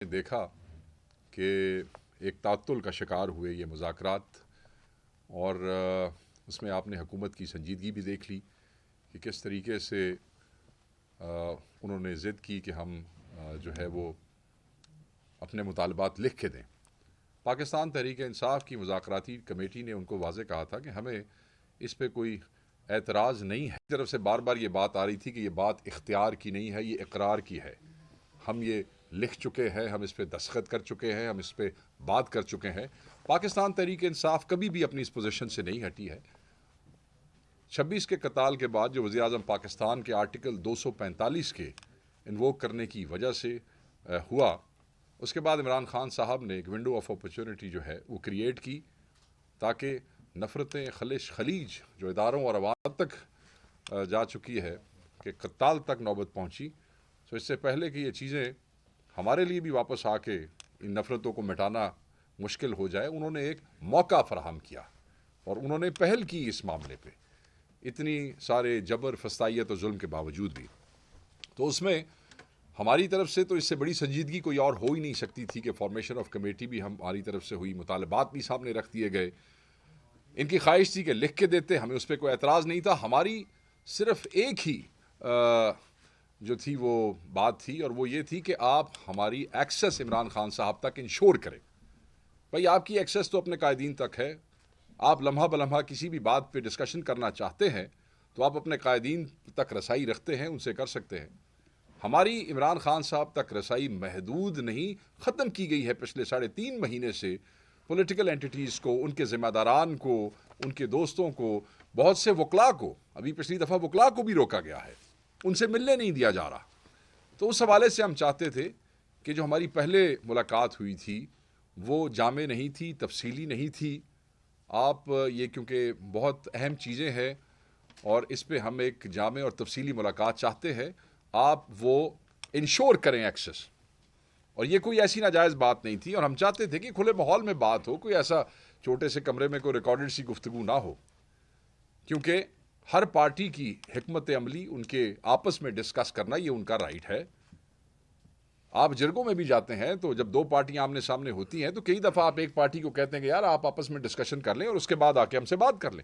देखा कि एक तात्तुल का शिकार हुए ये मुज़ाकरात और उसमें आपने हुकूमत की संजीदगी भी देख ली कि किस तरीके से उन्होंने ज़िद की कि हम जो है वो अपने मुतालबात लिख के दें। पाकिस्तान तहरीक इंसाफ की मुज़ाकराती कमेटी ने उनको वाज़े कहा था कि हमें इस पर कोई एतराज़ नहीं है। तरफ से बार बार ये बात आ रही थी कि ये बात इख्तियार की नहीं है, ये इकरार की है। हम ये लिख चुके हैं, हम इस पर दस्तखत कर चुके हैं, हम इस पर बात कर चुके हैं। पाकिस्तान तहरीक इंसाफ कभी भी अपनी इस पोजीशन से नहीं हटी है। 26 के कताल के बाद जो वज़ीर आज़म पाकिस्तान के आर्टिकल 245 के इन्वोक करने की वजह से हुआ, उसके बाद इमरान खान साहब ने एक विंडो ऑफ अपॉर्चुनिटी जो है वो क्रिएट की ताकि नफ़रतें खलीज जो इदारों और अवाम तक जा चुकी है कि कत्ताल तक नौबत पहुँची। तो इससे पहले कि ये चीज़ें हमारे लिए भी वापस आके इन नफ़रतों को मिटाना मुश्किल हो जाए, उन्होंने एक मौका फराहम किया और उन्होंने पहल की इस मामले पे, इतनी सारे जबर फस्तायत और जुल्म के बावजूद भी। तो उसमें हमारी तरफ से तो इससे बड़ी संजीदगी कोई और हो ही नहीं सकती थी कि फॉर्मेशन ऑफ कमेटी भी हमारी तरफ से हुई, मुतालबात भी सामने रख दिए गए। इनकी ख्वाहिश थी कि लिख के देते, हमें उस पर कोई एतराज़ नहीं था। हमारी सिर्फ एक ही जो थी वो बात थी और वो ये थी कि आप हमारी एक्सेस इमरान खान साहब तक इंश्योर करें। भाई आपकी एक्सेस तो अपने कायदीन तक है, आप लम्हा बलम्हा किसी भी बात पे डिस्कशन करना चाहते हैं तो आप अपने कायदीन तक रसाई रखते हैं, उनसे कर सकते हैं। हमारी इमरान खान साहब तक रसाई महदूद नहीं, ख़त्म की गई है पिछले 3.5 महीने से। पॉलिटिकल एंटिटीज़ को, उनके ज़िम्मेदारान को, उनके दोस्तों को, बहुत से वकला को, अभी पिछली दफ़ा वकला को भी रोका गया है, उनसे मिलने नहीं दिया जा रहा। तो उस हवाले से हम चाहते थे कि जो हमारी पहले मुलाकात हुई थी वो जामे नहीं थी, तफसीली नहीं थी। आप ये क्योंकि बहुत अहम चीज़ें हैं और इस पे हम एक जामे और तफसीली मुलाकात चाहते हैं, आप वो इंश्योर करें एक्सेस। और ये कोई ऐसी नाजायज़ बात नहीं थी और हम चाहते थे कि खुले माहौल में बात हो, कोई ऐसा छोटे से कमरे में कोई रिकॉर्डेड सी गुफ्तगू ना हो, क्योंकि हर पार्टी की हिकमत अमली उनके आपस में डिस्कस करना ये उनका राइट है। आप जिरगों में भी जाते हैं तो जब दो पार्टियां आमने सामने होती हैं तो कई दफ़ा आप एक पार्टी को कहते हैं कि यार आप आपस में डिस्कशन कर लें और उसके बाद आके हमसे बात कर लें।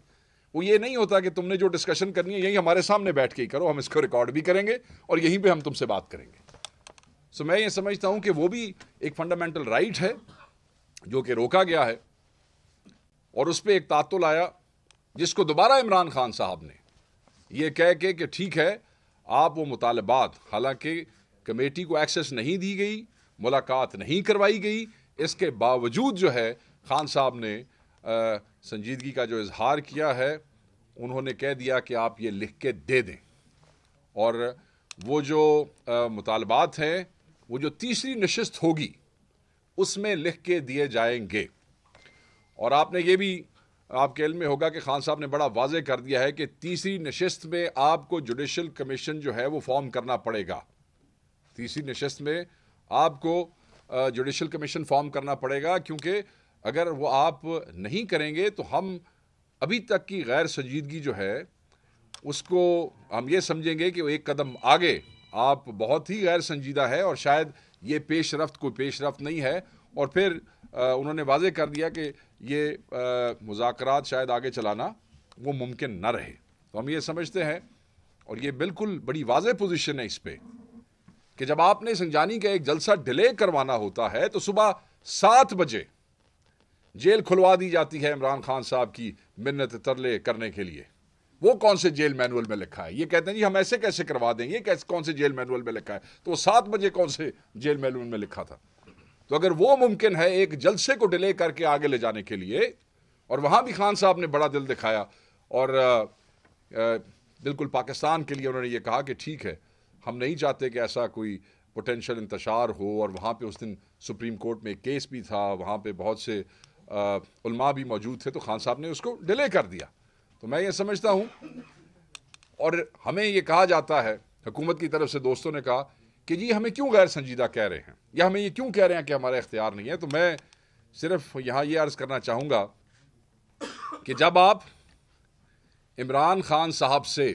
वो ये नहीं होता कि तुमने जो डिस्कशन करनी है यही हमारे सामने बैठ के ही करो, हम इसको रिकॉर्ड भी करेंगे और यहीं पर हम तुमसे बात करेंगे। सो मैं ये समझता हूं कि वो भी एक फंडामेंटल राइट है जो कि रोका गया है और उस पर एक तात्तुल आया जिसको दोबारा इमरान खान साहब ने ये कह के कि ठीक है आप वो मुतालबात, हालांकि कमेटी को एक्सेस नहीं दी गई, मुलाकात नहीं करवाई गई, इसके बावजूद जो है खान साहब ने संजीदगी का जो इजहार किया है, उन्होंने कह दिया कि आप ये लिख के दे दें और वो जो मुतालबात हैं वो जो तीसरी नशिस्त होगी उसमें लिख के दिए जाएंगे। और आपने ये भी आपके इल्म में होगा कि खान साहब ने बड़ा वाज़े कर दिया है कि तीसरी नशिस्त में आपको जुडिशल कमीशन जो है वो फॉर्म करना पड़ेगा। तीसरी नशिस्त में आपको जुडिशल कमीशन फॉर्म करना पड़ेगा, क्योंकि अगर वो आप नहीं करेंगे तो हम अभी तक की गैर संजीदगी जो है उसको हम ये समझेंगे कि वो एक कदम आगे आप बहुत ही गैर संजीदा है और शायद ये पेशरफ्त कोई पेशरफ्त नहीं है। और फिर उन्होंने वाज़े कर दिया कि ये मुज़ाकरात शायद आगे चलाना वो मुमकिन न रहे। तो हम ये समझते हैं और ये बिल्कुल बड़ी वाज़े पोजीशन है इस पर कि जब आपने संजानी का एक जलसा डिले करवाना होता है तो सुबह 7 बजे जेल खुलवा दी जाती है इमरान खान साहब की मिन्नत तरले करने के लिए। वो कौन से जेल मैनुअल में लिखा है? ये कहते हैं जी हम ऐसे कैसे करवा देंगे, कैसे कौन से जेल मैनुअल में लिखा है? तो वो 7 बजे कौन से जेल मैनुअल में लिखा था? तो अगर वो मुमकिन है एक जलसे को डिले करके आगे ले जाने के लिए, और वहां भी खान साहब ने बड़ा दिल दिखाया और बिल्कुल पाकिस्तान के लिए उन्होंने ये कहा कि ठीक है हम नहीं चाहते कि ऐसा कोई पोटेंशियल इंतशार हो। और वहाँ पे उस दिन सुप्रीम कोर्ट में एक केस भी था, वहाँ पे बहुत से उलमा भी मौजूद थे, तो खान साहब ने उसको डिले कर दिया। तो मैं ये समझता हूँ, और हमें ये कहा जाता है, हुकूमत की तरफ से दोस्तों ने कहा कि जी हमें क्यों गैर संजीदा कह रहे हैं या हमें ये क्यों कह रहे हैं कि हमारा इख्तियार नहीं है। तो मैं सिर्फ यहाँ ये अर्ज़ करना चाहूँगा कि जब आप इमरान खान साहब से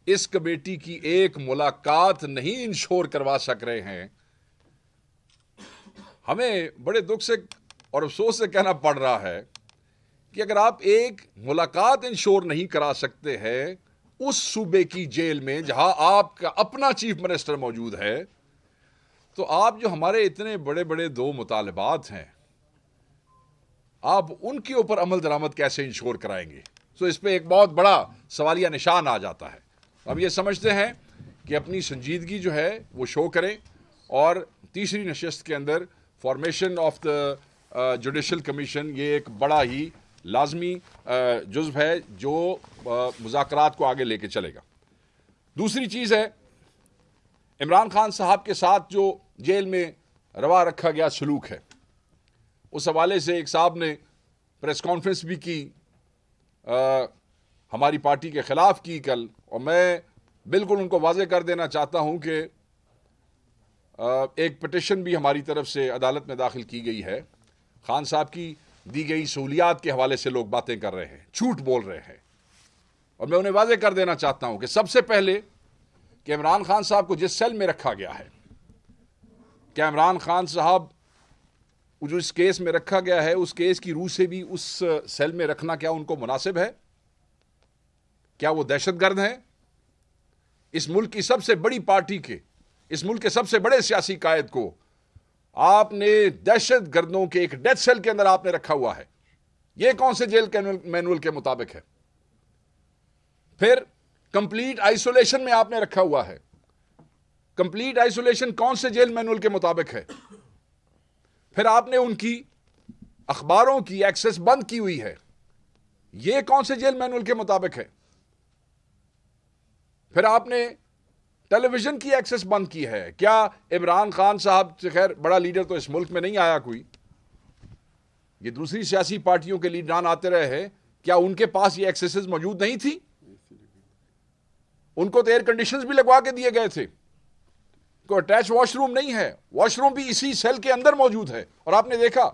इस कमेटी की एक मुलाकात नहीं इंश्योर करवा सक रहे हैं हमें बड़े दुख से और अफसोस से कहना पड़ रहा है कि अगर आप एक मुलाकात इंश्योर नहीं करा सकते हैं उस सूबे की जेल में जहां आपका अपना चीफ मिनिस्टर मौजूद है, तो आप जो हमारे इतने बड़े बड़े दो मुतालबात हैं, आप उनके ऊपर अमल दरामद कैसे इंश्योर कराएंगे? तो इस पे एक बहुत बड़ा सवालिया निशान आ जाता है। हम ये समझते हैं कि अपनी संजीदगी जो है वो शो करें और तीसरी नशस्त के अंदर formation of the judicial commission ये एक बड़ा ही लाजमी जुज़्व है जो मुज़ाकरात को आगे लेके चलेगा। दूसरी चीज़ है, इमरान खान साहब के साथ जो जेल में रवा रखा गया सलूक है, उस हवाले से एक साहब ने प्रेस कॉन्फ्रेंस भी की, हमारी पार्टी के ख़िलाफ़ की कल, और मैं बिल्कुल उनको वाज़े कर देना चाहता हूं कि एक पिटिशन भी हमारी तरफ से अदालत में दाखिल की गई है। खान साहब की दी गई सहूलियात के हवाले से लोग बातें कर रहे हैं, झूठ बोल रहे हैं, और मैं उन्हें वाज़े कर देना चाहता हूं कि सबसे पहले कि इमरान खान साहब को जिस सेल में रखा गया है, क्या इमरान खान साहब जो इस केस में रखा गया है उस केस की रूह से भी उस सेल में रखना क्या उनको मुनासिब है? क्या वो दहशतगर्द हैं? इस मुल्क की सबसे बड़ी पार्टी के, इस मुल्क के सबसे बड़े सियासी कायद को आपने दहशतगर्दों के एक डेथ सेल के अंदर आपने रखा हुआ है। यह कौन से जेल के मैनुअल के मुताबिक है? फिर कंप्लीट आइसोलेशन में आपने रखा हुआ है। कंप्लीट आइसोलेशन कौन से जेल मैनुअल के मुताबिक है? फिर आपने उनकी अखबारों की एक्सेस बंद की हुई है, यह कौन से जेल मैनुअल के मुताबिक है? फिर आपने टेलीविजन की एक्सेस बंद की है। क्या इमरान खान साहब से, खैर बड़ा लीडर तो इस मुल्क में नहीं आया कोई, ये दूसरी सियासी पार्टियों के लीडरान आते रहे हैं, क्या उनके पास ये एक्सेसेस मौजूद नहीं थी? उनको तो एयर कंडीशंस भी लगवा के दिए गए थे, कोई अटैच वॉशरूम नहीं है, वॉशरूम भी इसी सेल के अंदर मौजूद है। और आपने देखा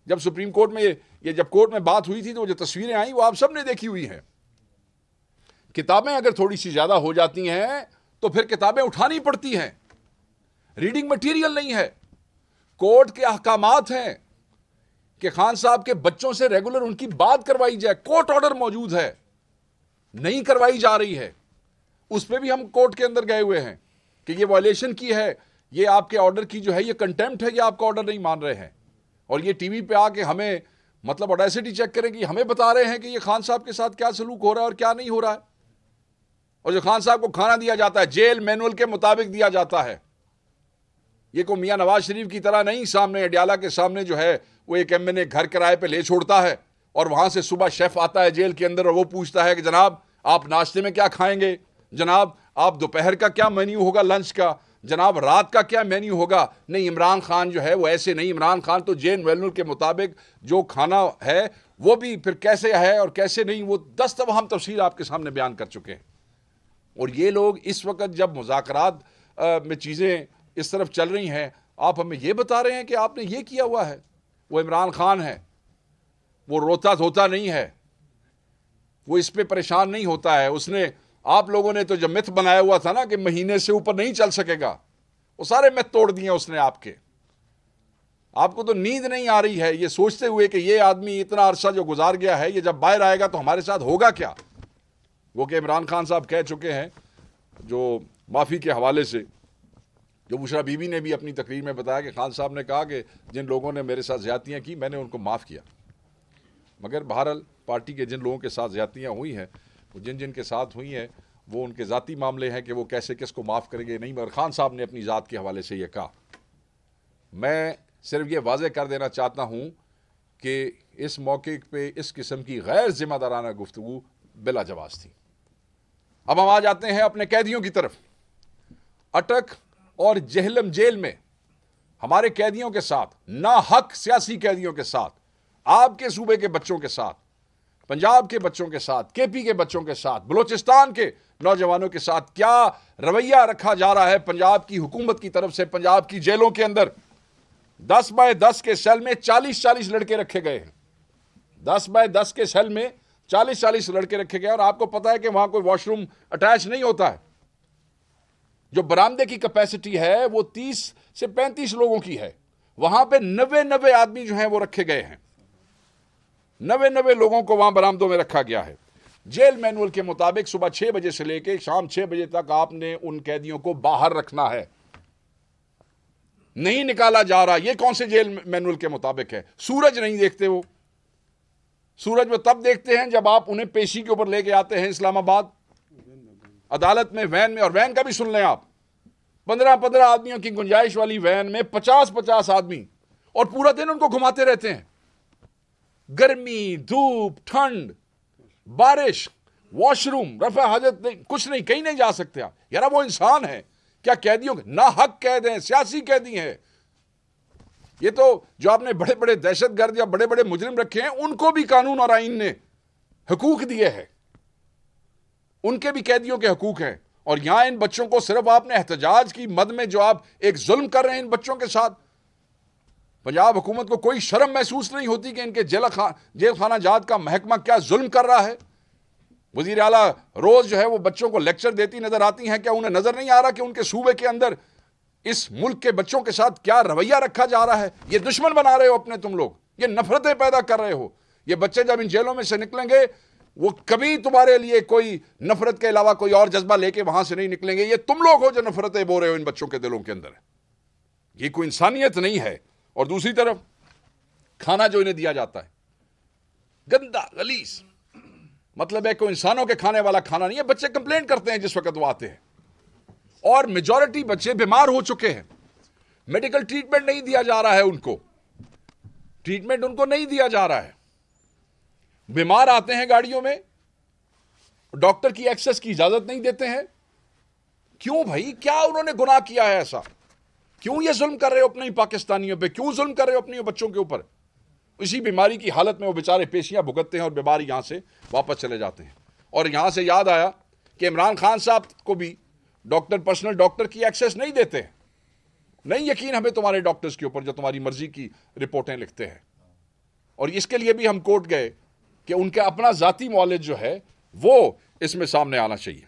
जब सुप्रीम कोर्ट में ये जब कोर्ट में बात हुई थी तो जो तस्वीरें आई वो आप सब ने देखी हुई हैं। किताबें अगर थोड़ी सी ज्यादा हो जाती हैं तो फिर किताबें उठानी पड़ती हैं, रीडिंग मटेरियल नहीं है। कोर्ट के अहकामात हैं कि खान साहब के बच्चों से रेगुलर उनकी बात करवाई जाए, कोर्ट ऑर्डर मौजूद है, नहीं करवाई जा रही है। उस पर भी हम कोर्ट के अंदर गए हुए हैं कि ये वायलेशन की है, ये आपके ऑर्डर की जो है ये कंटेम्प्ट है, ये आपका ऑर्डर नहीं मान रहे हैं। और ये टीवी पे आके हमें मतलब ऑडेसिटी चेक करें कि हमें बता रहे हैं कि ये खान साहब के साथ क्या सलूक हो रहा है और क्या नहीं हो रहा है। और जो खान साहब को खाना दिया जाता है जेल मैनुअल के मुताबिक दिया जाता है। ये को मियां नवाज शरीफ की तरह नहीं, सामने अडियाला के सामने जो है वो एक एमएनए घर किराए पे ले छोड़ता है और वहां से सुबह शेफ आता है जेल के अंदर और वो पूछता है कि जनाब आप नाश्ते में क्या खाएंगे, जनाब आप दोपहर का क्या मेन्यू होगा, लंच का, जनाब रात का क्या मेन्यू होगा। नहीं, इमरान खान जो है वो ऐसे नहीं, इमरान खान तो जेल मैनुअल के मुताबिक जो खाना है वो भी फिर कैसे है और कैसे नहीं, वो 10 दफा हम तफसील आपके सामने बयान कर चुके हैं। और ये लोग इस वक्त जब मुज़ाकरात में चीज़ें इस तरफ चल रही हैं, आप हमें ये बता रहे हैं कि आपने ये किया हुआ है। वो इमरान खान है, वो रोता धोता नहीं है, वो इस पे परेशान नहीं होता है। उसने, आप लोगों ने तो जब मिथ बनाया हुआ था ना कि महीने से ऊपर नहीं चल सकेगा, वो सारे मिथ तोड़ दिए उसने आपके। आपको तो नींद नहीं आ रही है ये सोचते हुए कि ये आदमी इतना अरसा जो गुजार गया है, ये जब बाहर आएगा तो हमारे साथ होगा क्या। वो कि इमरान खान साहब कह चुके हैं जो माफ़ी के हवाले से, जो बुशरा बीबी ने भी अपनी तकरीर में बताया कि खान साहब ने कहा कि जिन लोगों ने मेरे साथ ज़्यादतियाँ की मैंने उनको माफ़ किया। मगर बहरहाल पार्टी के जिन लोगों के साथ ज़्यादतियाँ हुई हैं, वो जिन जिन के साथ हुई हैं वो उनके ज़ाती मामले हैं कि वो कैसे किसको माफ़ करेंगे नहीं। मगर खान साहब ने अपनी ज़ात के हवाले से ये कहा। मैं सिर्फ ये वाज़े कर देना चाहता हूँ कि इस मौके पे इस किस्म की गैर जिम्मेदाराना गुफ्तगू बिला जवाज़ थी। अब हम आ जाते हैं अपने कैदियों की तरफ। अटक और जहलम जेल में हमारे कैदियों के साथ, ना हक सियासी कैदियों के साथ, आपके सूबे के बच्चों के साथ, पंजाब के बच्चों के साथ, केपी के बच्चों के साथ, बलोचिस्तान के नौजवानों के साथ क्या रवैया रखा जा रहा है पंजाब की हुकूमत की तरफ से। पंजाब की जेलों के अंदर 10 बाय 10 के सेल में 40-40 लड़के रखे गए हैं। 10 बाय 10 के सेल में 40-40 लड़के रखे गए। और आपको पता है कि वहां कोई वॉशरूम अटैच नहीं होता है। जो बरामदे की कैपेसिटी है वो 30 से 35 लोगों की है। वहां पे 90 आदमी जो हैं वो रखे गए हैं। 90 लोगों को वहां बरामदों में रखा गया है। जेल मैनुअल के मुताबिक सुबह 6 बजे से लेकर शाम 6 बजे तक आपने उन कैदियों को बाहर रखना है, नहीं निकाला जा रहा। ये कौन से जेल मैनुअल के मुताबिक है? सूरज नहीं देखते वो। सूरज वो तब देखते हैं जब आप उन्हें पेशी के ऊपर लेके आते हैं इस्लामाबाद अदालत में, वैन में। और वैन का भी सुन लें आप, 15 आदमियों की गुंजाइश वाली वैन में 50 आदमी, और पूरा दिन उनको घुमाते रहते हैं। गर्मी, धूप, ठंड, बारिश, वॉशरूम, रफा हाजत नहीं, कुछ नहीं, कहीं नहीं जा सकते आप। यार वो इंसान है क्या? कैदियों के ना हक कैद हैं, सियासी कैदी हैं। ये तो जो आपने बड़े बड़े दहशतगर्द या बड़े बड़े मुजरिम रखे हैं, उनको भी कानून और आईन ने हकूक दिए हैं, उनके भी कैदियों के हकूक हैं। और यहां इन बच्चों को सिर्फ आपने एहतजाज की मद में जो आप एक जुल्म कर रहे हैं इन बच्चों के साथ, पंजाब हुकूमत को कोई शर्म महसूस नहीं होती कि इनके जेल खाना जात का महकमा क्या जुल्म कर रहा है? वजीर आला रोज जो है वो बच्चों को लेक्चर देती नजर आती हैं। क्या उन्हें नजर नहीं आ रहा कि उनके सूबे के अंदर इस मुल्क के बच्चों के साथ क्या रवैया रखा जा रहा है? ये दुश्मन बना रहे हो अपने तुम लोग, ये नफरतें पैदा कर रहे हो। ये बच्चे जब इन जेलों में से निकलेंगे, वो कभी तुम्हारे लिए कोई नफरत के अलावा कोई और जज्बा लेके वहां से नहीं निकलेंगे। ये तुम लोग हो जो नफरतें बो रहे हो इन बच्चों के दिलों के अंदर। ये कोई इंसानियत नहीं है। और दूसरी तरफ खाना जो इन्हें दिया जाता है, गंदा गलीज, मतलब है कोई इंसानों के खाने वाला खाना नहीं है। बच्चे कंप्लेंट करते हैं जिस वक्त वो आते हैं, और मेजॉरिटी बच्चे बीमार हो चुके हैं। मेडिकल ट्रीटमेंट नहीं दिया जा रहा है उनको, ट्रीटमेंट उनको नहीं दिया जा रहा है। बीमार आते हैं गाड़ियों में, डॉक्टर की एक्सेस की इजाजत नहीं देते हैं। क्यों भाई, क्या उन्होंने गुनाह किया है ऐसा? क्यों ये जुल्म कर रहे हो अपने ही पाकिस्तानियों पे? क्यों जुल्म कर रहे हो अपने बच्चों के ऊपर? इसी बीमारी की हालत में वो बेचारे पेशियां भुगतते हैं और बीमार यहां से वापस चले जाते हैं। और यहां से याद आया कि इमरान खान साहब को भी डॉक्टर, पर्सनल डॉक्टर की एक्सेस नहीं देते हैं। नहीं यकीन हमें तुम्हारे डॉक्टर्स के ऊपर जो तुम्हारी मर्जी की रिपोर्टें लिखते हैं। और इसके लिए भी हम कोर्ट गए कि उनका अपना जाती मौलिद जो है वो इसमें सामने आना चाहिए।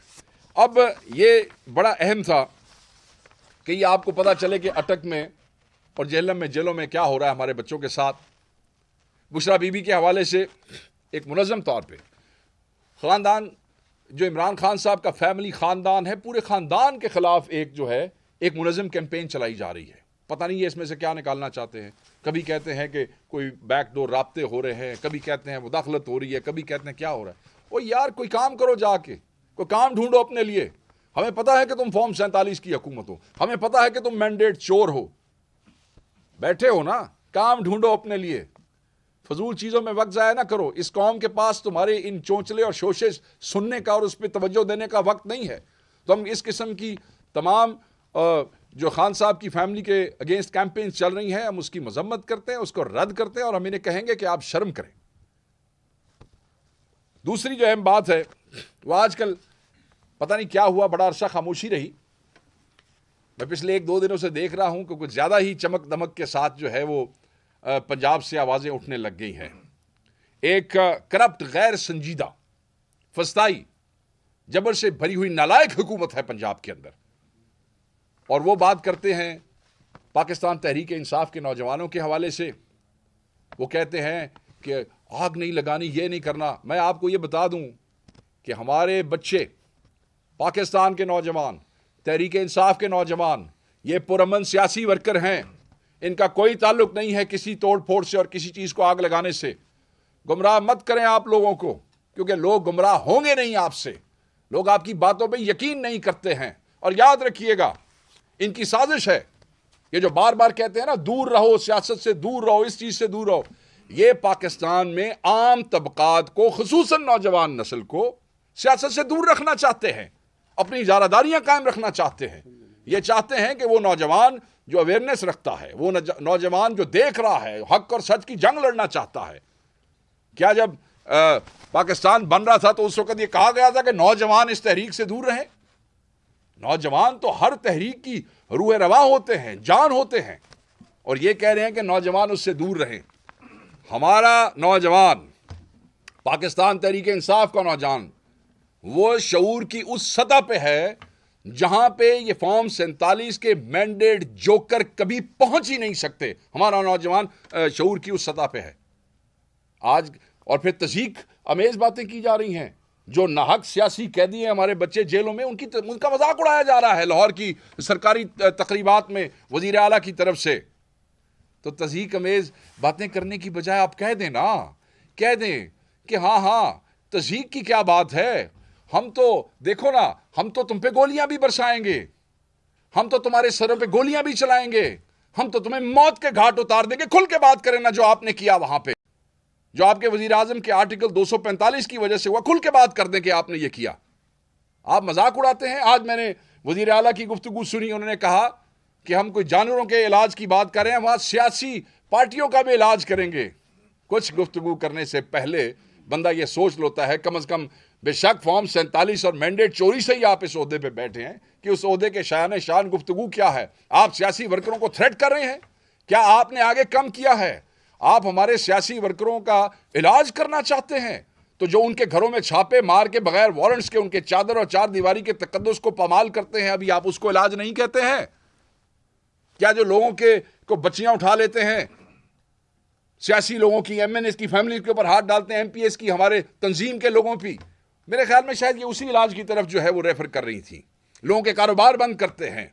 अब ये बड़ा अहम था कि ये आपको पता चले कि अटक में और जेलों में क्या हो रहा है हमारे बच्चों के साथ। बुशरा बीबी के हवाले से एक मुनज़्ज़म तौर पे ख़ानदान, जो इमरान खान साहब का फैमिली ख़ानदान है, पूरे ख़ानदान के ख़िलाफ़ एक जो है एक मुनज़्ज़म कैंपेन चलाई जा रही है। पता नहीं ये इसमें से क्या निकालना चाहते हैं। कभी कहते हैं कि कोई बैकडोर राब्ते हो रहे हैं, कभी कहते हैं मुदाखलत हो रही है, कभी कहते हैं क्या हो रहा है। ओ यार, कोई काम करो, जाके कोई काम ढूंढो अपने लिए। हमें पता है कि तुम फॉर्म 47 की हुकूमत हो, हमें पता है कि तुम मैंडेट चोर हो, बैठे हो ना, काम ढूंढो अपने लिए। फजूल चीज़ों में वक्त ज़ाया ना करो। इस कौम के पास तुम्हारे इन चोंचले और शोशे सुनने का और उस पर तवज्जो देने का वक्त नहीं है। तो हम इस किस्म की तमाम जो खान साहब की फैमिली के अगेंस्ट कैंपेन चल रही हैं, हम उसकी मजम्मत करते हैं, उसको रद्द करते हैं और हम इन्हें कहेंगे कि आप शर्म करें। दूसरी जो अहम बात है वो आजकल पता नहीं क्या हुआ, बड़ा अरसा खामोशी रही। मैं पिछले 1-2 दिनों से देख रहा हूं कि कुछ ज़्यादा ही चमक दमक के साथ जो है वो पंजाब से आवाज़ें उठने लग गई हैं। एक करप्ट, गैर संजीदा, फस्ताई, जबर से भरी हुई नालायक हुकूमत है पंजाब के अंदर। और वो बात करते हैं पाकिस्तान तहरीक इंसाफ के नौजवानों के हवाले से। वो कहते हैं कि आग नहीं लगानी, ये नहीं करना। मैं आपको ये बता दूं कि हमारे बच्चे, पाकिस्तान के नौजवान, तहरीक इंसाफ के नौजवान, ये पुरअमन सियासी वर्कर हैं। इनका कोई ताल्लुक नहीं है किसी तोड़ फोड़ से और किसी चीज़ को आग लगाने से। गुमराह मत करें आप लोगों को, क्योंकि लोग गुमराह होंगे नहीं आपसे। लोग आपकी बातों पे यकीन नहीं करते हैं। और याद रखिएगा, इनकी साजिश है ये जो बार बार कहते हैं ना, दूर रहो, सियासत से दूर रहो, इस चीज़ से दूर रहो। ये पाकिस्तान में आम तबकात को, खुसूसन नौजवान नस्ल को सियासत से दूर रखना चाहते हैं, अपनी इजारादारियां कायम रखना चाहते हैं। ये चाहते हैं कि वो नौजवान जो अवेयरनेस रखता है, वो नौजवान जो देख रहा है, हक और सच की जंग लड़ना चाहता है। क्या जब पाकिस्तान बन रहा था तो उस वक्त ये कहा गया था कि नौजवान इस तहरीक से दूर रहें? नौजवान तो हर तहरीक की रूह रवा होते हैं, जान होते हैं। और ये कह रहे हैं कि नौजवान उससे दूर रहें। हमारा नौजवान, पाकिस्तान तहरीक इंसाफ का नौजवान, वो शऊर की उस सतह पे है जहां पे ये फॉर्म 47 के मैंडेट जोकर कभी पहुंच ही नहीं सकते। हमारा नौजवान शऊर की उस सतह पे है आज। और फिर तज़ीक अमेज बातें की जा रही हैं। जो नाहक सियासी कैदी हैं हमारे बच्चे जेलों में, उनका मजाक उड़ाया जा रहा है लाहौर की सरकारी तकरीबात में वजीर आला की तरफ से। तो तज़ीक अमेज बातें करने की बजाय आप कह दें ना, कह दें कि हाँ हाँ तज़ीक की क्या बात है, हम तो देखो ना, हम तो तुम पे गोलियां भी बरसाएंगे, हम तो तुम्हारे सरों पे गोलियां भी चलाएंगे, हम तो तुम्हें मौत के घाट उतार देंगे। खुल के बात करें ना, जो आपने किया वहां पे, जो आपके वजीर आजम के आर्टिकल 245 की वजह से हुआ, खुल के बात कर दें कि आपने ये किया। आप मजाक उड़ाते हैं। आज मैंने वजीर आला की गुफ्तगू सुनी, उन्होंने कहा कि हम कोई जानवरों के इलाज की बात कर रहे हैं, वहां सियासी पार्टियों का भी इलाज करेंगे। कुछ गुफ्तगू करने से पहले बंदा ये सोच लेता है, कम से कम बेशक फॉर्म 47 और मैंडेट चोरी से ही आप इस ओहदे पे बैठे हैं, कि उस ओहदे के शान शान गुफ्तगू क्या है। आप सियासी वर्करों को थ्रेट कर रहे हैं। क्या आपने आगे कम किया है? आप हमारे सियासी वर्करों का इलाज करना चाहते हैं तो जो उनके घरों में छापे मार के बगैर वारंट्स के उनके चादर और चार दीवारी के तकद्दुस को पामाल करते हैं, अभी आप उसको इलाज नहीं कहते हैं? क्या जो लोगों के को बच्चियां उठा लेते हैं, सियासी लोगों की, एमएनएस की फैमिली के ऊपर हाथ डालते हैं, एमपीएस की, हमारे तंजीम के लोगों की, मेरे ख्याल में शायद ये उसी इलाज की तरफ जो है वो रेफर कर रही थी। लोगों के कारोबार बंद करते हैं,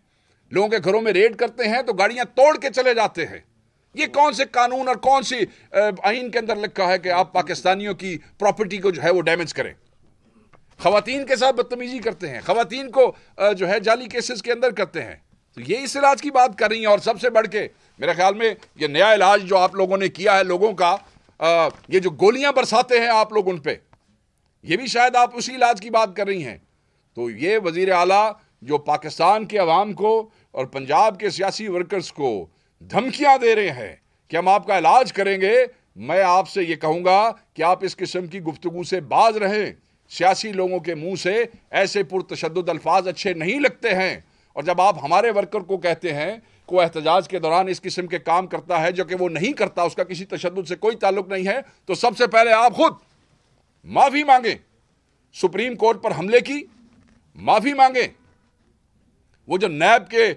लोगों के घरों में रेड करते हैं तो गाड़ियां तोड़ के चले जाते हैं। ये कौन से कानून और कौन सी आइन के अंदर लिखा है कि आप पाकिस्तानियों की प्रॉपर्टी को जो है वो डैमेज करें? खवातीन के साथ बदतमीजी करते हैं, खवातीन को जो है जाली केसेस के अंदर करते हैं। तो ये इस इलाज की बात कर रही हैं। और सबसे बढ़ के मेरे ख्याल में ये नया इलाज जो आप लोगों ने किया है लोगों का, ये जो गोलियां बरसाते हैं आप लोग उन पे, ये भी शायद आप उसी इलाज की बात कर रही हैं। तो ये वजीर आला जो पाकिस्तान के अवाम को और पंजाब के सियासी वर्कर्स को धमकियां दे रहे हैं कि हम आपका इलाज करेंगे, मैं आपसे ये कहूंगा कि आप इस किस्म की गुफ्तगू से बाज रहें। सियासी लोगों के मुंह से ऐसे पुरतशद्दुद अल्फाज अच्छे नहीं लगते हैं। और जब आप हमारे वर्कर को कहते हैं कि वो एहतजाज के दौरान इस किस्म के काम करता है जो कि वो नहीं करता, उसका किसी तशद्दुद से कोई ताल्लुक नहीं है, तो सबसे पहले आप खुद माफी मांगे। सुप्रीम कोर्ट पर हमले की माफी मांगे। वो जो नैब के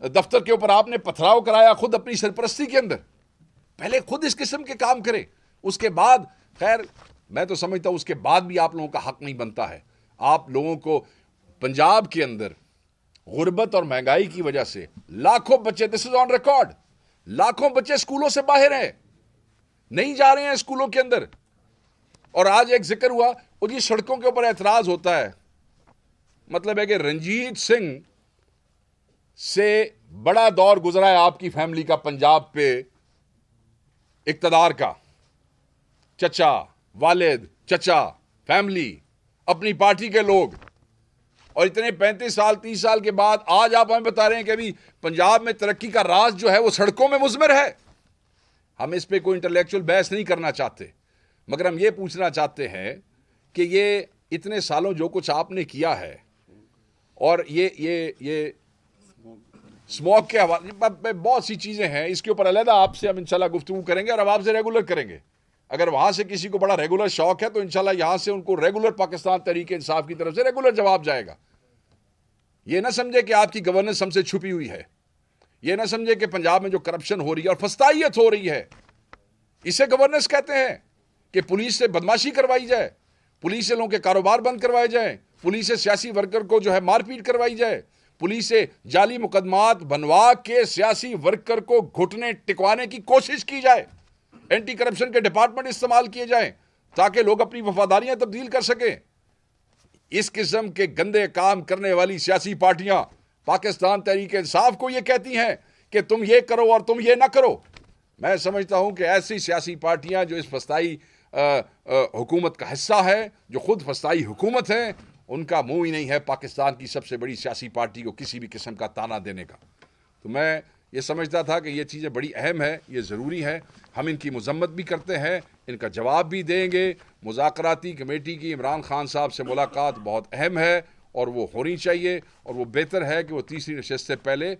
दफ्तर के ऊपर आपने पथराव कराया खुद अपनी सरपरस्ती के अंदर, पहले खुद इस किस्म के काम करें, उसके बाद खैर मैं तो समझता हूं उसके बाद भी आप लोगों का हक नहीं बनता है। आप लोगों को पंजाब के अंदर गुर्बत और महंगाई की वजह से लाखों बच्चे, दिस इज ऑन रिकॉर्ड, लाखों बच्चे स्कूलों से बाहर हैं, नहीं जा रहे हैं स्कूलों के अंदर। और आज एक जिक्र हुआ, और ये सड़कों के ऊपर एतराज होता है, मतलब है कि रंजीत सिंह से बड़ा दौर गुजरा है आपकी फैमिली का पंजाब पे इक्तदार का। चचा, वालिद, चचा, फैमिली, अपनी पार्टी के लोग, और इतने 35 साल 30 साल के बाद आज आप हमें बता रहे हैं कि अभी पंजाब में तरक्की का राज जो है वो सड़कों में मुज़मर है। हम इस पे कोई इंटेलेक्चुअल बहस नहीं करना चाहते, मगर हम ये पूछना चाहते हैं कि ये इतने सालों जो कुछ आपने किया है, और ये स्मोक के हवाले बहुत सी चीज़ें हैं, इसके ऊपर अलहदा आपसे हम इंशाल्लाह गुफ्तगू करेंगे और अब आपसे रेगुलर करेंगे। अगर वहाँ से किसी को बड़ा रेगुलर शौक है तो इंशाल्लाह यहाँ से उनको रेगुलर पाकिस्तान तहरीक-ए-इंसाफ की तरफ से रेगुलर जवाब जाएगा। ये ना समझे कि आपकी गवर्नेंस हमसे छुपी हुई है, ये ना समझे कि पंजाब में जो करप्शन हो रही है और फस्तायत हो रही है, इसे गवर्नेंस कहते हैं। कि पुलिस से बदमाशी करवाई जाए, पुलिस से लोगों के कारोबार बंद करवाए जाए, पुलिस से सियासी वर्कर को जो है मारपीट करवाई जाए, पुलिस से जाली मुकदमात बनवा के सियासी वर्कर को घुटने टिकवाने की कोशिश की जाए, एंटी करप्शन के डिपार्टमेंट इस्तेमाल किए जाएं ताकि लोग अपनी वफादारियां तब्दील कर सकें। इस किस्म के गंदे काम करने वाली सियासी पार्टियां पाकिस्तान तहरीक-ए-इंसाफ को यह कहती हैं कि तुम ये करो और तुम ये ना करो। मैं समझता हूं कि ऐसी सियासी पार्टियां जो इस फस्ताई हुकूमत का हिस्सा है, जो खुद फस्ताई हुकूमत है, उनका मुंह ही नहीं है पाकिस्तान की सबसे बड़ी सियासी पार्टी को किसी भी किस्म का ताना देने का। तो मैं ये समझता था कि ये चीज़ें बड़ी अहम है, ये ज़रूरी है, हम इनकी मजम्मत भी करते हैं, इनका जवाब भी देंगे। मुज़ाकराती कमेटी की इमरान खान साहब से मुलाकात बहुत अहम है और वो होनी चाहिए, और वो बेहतर है कि वो तीसरी नशस्त से पहले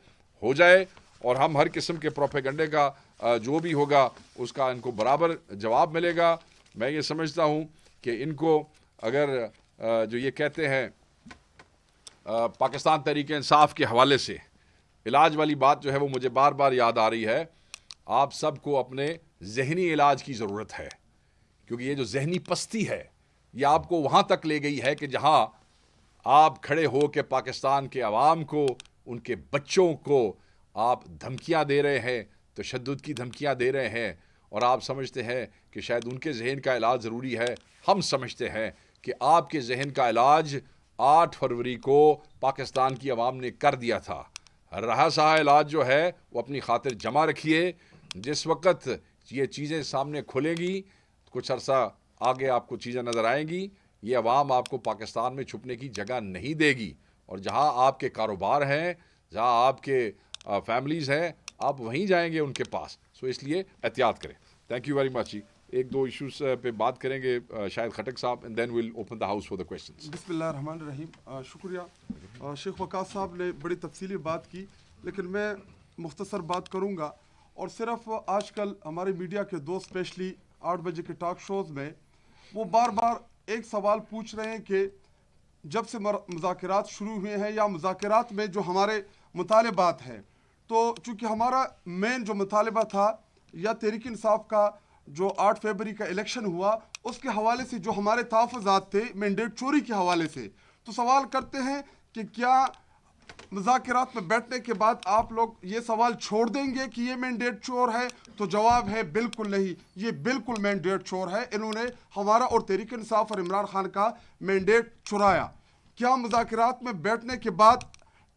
हो जाए, और हम हर किस्म के प्रोपेगंडे का जो भी होगा उसका इनको बराबर जवाब मिलेगा। मैं ये समझता हूँ कि इनको अगर जो ये कहते हैं पाकिस्तान तहरीक इंसाफ के हवाले से इलाज वाली बात जो है वो मुझे बार बार याद आ रही है। आप सबको अपने जहनी इलाज की ज़रूरत है, क्योंकि ये जो जहनी पस्ती है ये आपको वहाँ तक ले गई है कि जहाँ आप खड़े हो के पाकिस्तान के अवाम को, उनके बच्चों को आप धमकियाँ दे रहे हैं, तशद्दुद की धमकियाँ दे रहे हैं, और आप समझते हैं कि शायद उनके जहन का इलाज ज़रूरी है। हम समझते हैं कि आपके जहन का इलाज 8 फरवरी को पाकिस्तान की आवाम ने कर दिया था। रहा सहा इलाज जो है वो अपनी खातिर जमा रखिए। जिस वक्त ये चीज़ें सामने खुलेंगी, कुछ अरसा आगे आपको चीज़ें नज़र आएंगी, ये अवाम आपको पाकिस्तान में छुपने की जगह नहीं देगी, और जहाँ आपके कारोबार हैं, जहाँ आपके फैमिलीज़ हैं, आप वहीं जाएंगे उनके पास। सो इसलिए एहतियात करें। Thank you very much ji. एक दो इश्यूज पे बात करेंगे शायद खटक साहब, and then will open the house for the questions. बिस्मिल्लाहिर्रहमानिर्रहीम। शुक्रिया। शेख वकास साहब ने बड़ी तफसीली बात की, लेकिन मैं मुख्तसर बात करूंगा। और सिर्फ आजकल हमारे मीडिया के दो स्पेशली 8 बजे के टॉक शोज़ में वो बार बार एक सवाल पूछ रहे हैं कि जब से मुज़ाकरात शुरू हुए हैं या मुज़ाकरात में जो हमारे मुतालबात हैं, तो चूँकि हमारा मेन जो मुतालबा था या तहरीक इंसाफ का जो 8 फरवरी का इलेक्शन हुआ उसके हवाले से जो हमारे तहफ़्फ़ुज़ात थे मैंडेट चोरी के हवाले से, तो सवाल करते हैं कि क्या मुज़ाकरात में बैठने के बाद आप लोग ये सवाल छोड़ देंगे कि ये मैंडेट चोर है? तो जवाब है बिल्कुल नहीं, ये बिल्कुल मैंडेट चोर है। इन्होंने हमारा और तहरीक इंसाफ और इमरान खान का मैंडेट चुराया। क्या मुज़ाकरात में बैठने के बाद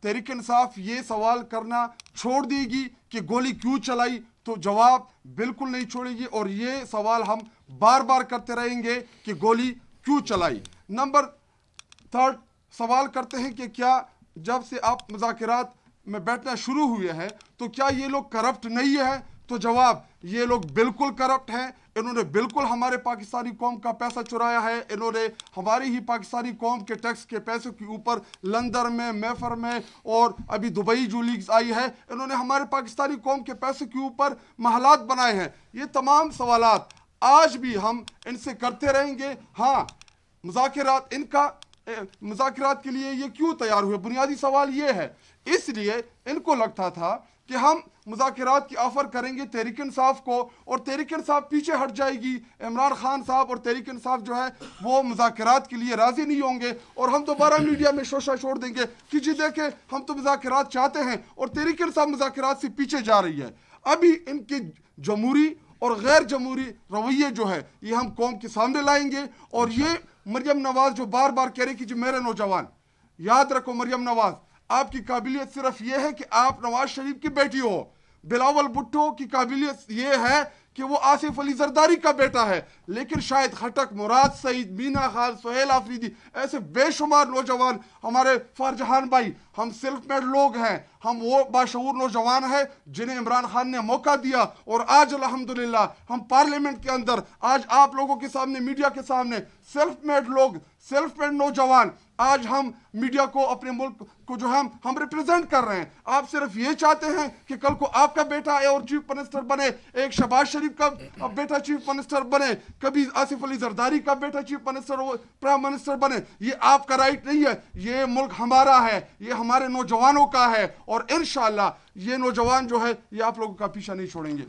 तहरीक इंसाफ ये सवाल करना छोड़ देगी कि गोली क्यों चलाई? तो जवाब बिल्कुल नहीं छोड़ेगी, और ये सवाल हम बार बार करते रहेंगे कि गोली क्यों चलाई। नंबर 3 सवाल करते हैं कि क्या जब से आप मुज़ाकरात में बैठना शुरू हुए हैं तो क्या ये लोग करप्ट नहीं है? तो जवाब ये लोग बिल्कुल करप्ट हैं। इन्होंने बिल्कुल हमारे पाकिस्तानी कौम का पैसा चुराया है। इन्होंने हमारी ही पाकिस्तानी कौम के टैक्स के पैसों के ऊपर लंदन में, मैफर में और अभी दुबई जो लीग्स आई है, इन्होंने हमारे पाकिस्तानी कौम के पैसों के ऊपर महलात बनाए हैं। ये तमाम सवालात आज भी हम इनसे करते रहेंगे। हाँ, मुज़ाकरात के लिए ये क्यों तैयार हुए? बुनियादी सवाल ये है। इसलिए इनको लगता था कि हम मुज़ाकरात की ऑफर करेंगे तहरीक इंसाफ को और तहरीक इंसाफ पीछे हट जाएगी। इमरान खान साहब और तहरीक इंसाफ जो है वो मुज़ाकरात के लिए राज़ी नहीं होंगे और हम दोबारा मीडिया में शोशा छोड़ देंगे कि जी देखें हम तो मुज़ाकरात चाहते हैं और तहरीक इंसाफ मुज़ाकरात से पीछे जा रही है। अभी इनके जमहूरी और गैर जमहूरी रवैये जो है ये हम कौम के सामने लाएंगे। और ये मरियम नवाज जो बार बार कह रही कि जी मेरे नौजवान, याद रखो मरियम नवाज, आपकी काबिलियत सिर्फ ये है कि आप नवाज शरीफ की बेटी हो। बिलावल भुट्टो की काबिलियत ये है कि वो आसिफ अली जरदारी का बेटा है। लेकिन शायद खटक, मुराद सईद, मीना खान, सुहेल आफरीदी, ऐसे बेशुमार नौजवान, हमारे फरजहान भाई, हम सेल्फ मेड लोग हैं। हम वो बाशऊर नौजवान हैं जिन्हें इमरान खान ने मौका दिया और आज अल्हम्दुलिल्लाह हम पार्लियामेंट के अंदर, आज आप लोगों के सामने, मीडिया के सामने सेल्फ मेड लोग, सेल्फ मेड नौजवान, आज हम मीडिया को, अपने मुल्क को जो हम रिप्रेजेंट कर रहे हैं। आप सिर्फ ये चाहते हैं कि कल को आपका बेटा आए और चीफ मिनिस्टर बने, एक शहबाज शरीफ का बेटा चीफ मिनिस्टर बने, कभी आसिफ अली जरदारी का बेटा चीफ मिनिस्टर और प्राइम मिनिस्टर बने। ये आपका राइट नहीं है। ये मुल्क हमारा है, ये हमारे नौजवानों का है और इंशाअल्लाह ये नौजवान जो है ये आप लोगों का पीछा नहीं छोड़ेंगे।